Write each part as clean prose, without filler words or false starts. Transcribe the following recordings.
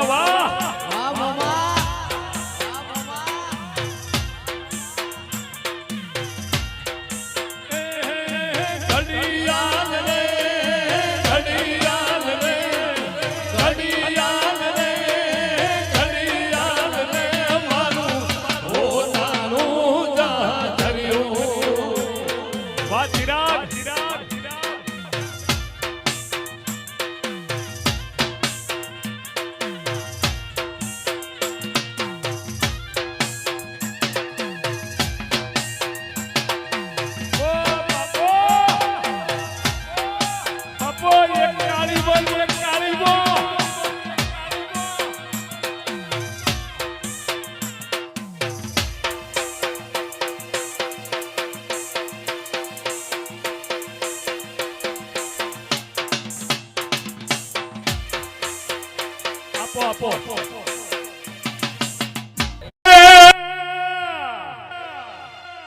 વાહ વાહ વાહ મામા ઘડિયાળ રે ઘડિયાળ રે ઘડિયાળ રે ઘડિયાળ રે મારું પોતાનું જાજર્યું વાહ ચિરાગ ચિરાગ આપો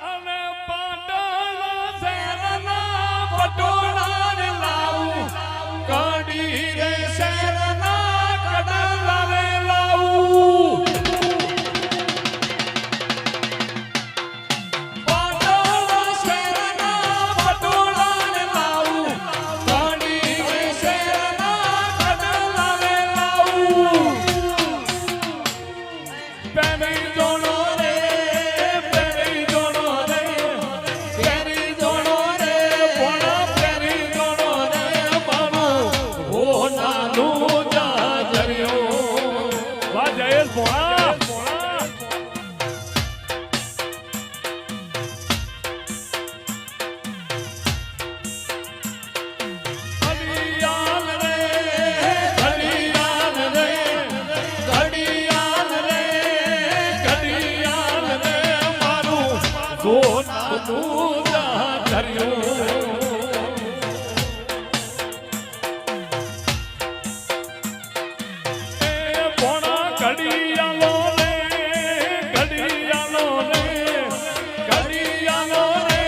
અને પાટણના શહેરના પટોળા ને લાવું કાઢી રે શહેરના કડલા ને લાવું પાટણના શહેરના પટોળા ને લાવું કાઢી રે શહેરના કડલા ને લાવું પેરી જોડો રે પેરી જોડો રે પેરી જોડો રે પોણા પેરી જોડો રે મારું હોનાનું જાજર્યું વાહ જયેશ પોણા ઘડિયાળ રે ઘડિયાળ રે ઘડિયાળ રે ઘડિયાળ રે મારું સોનાનું જાજર્યું એ પોણા ઘડિયાળો રે ઘડિયાળો રે ઘડિયાળો રે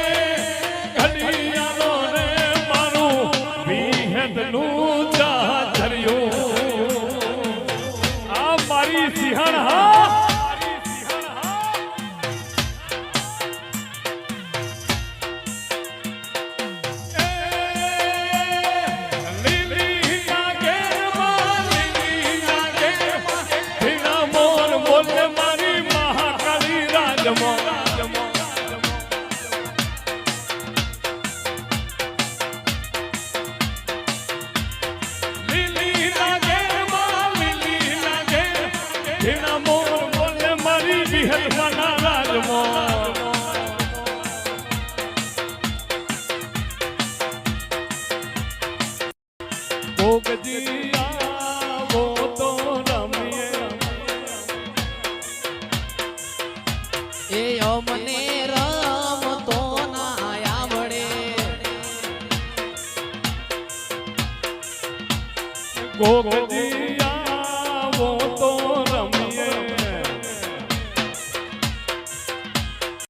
ઘડિયાળો રે મારું વિહતનું જાજર્યું આ મારી સિંહણ હા લીલી લાગે લીલી લાગે ભીના મોર બોલે મારી મહાકાળી રાજમાં લીલી લાગે લીલી લાગે ભીના મોર બોલે મારી વિહતવાના રાજમાં ભોગજી આવો તો રમીએ એ અમને રમતો ના આવડે ભોગજી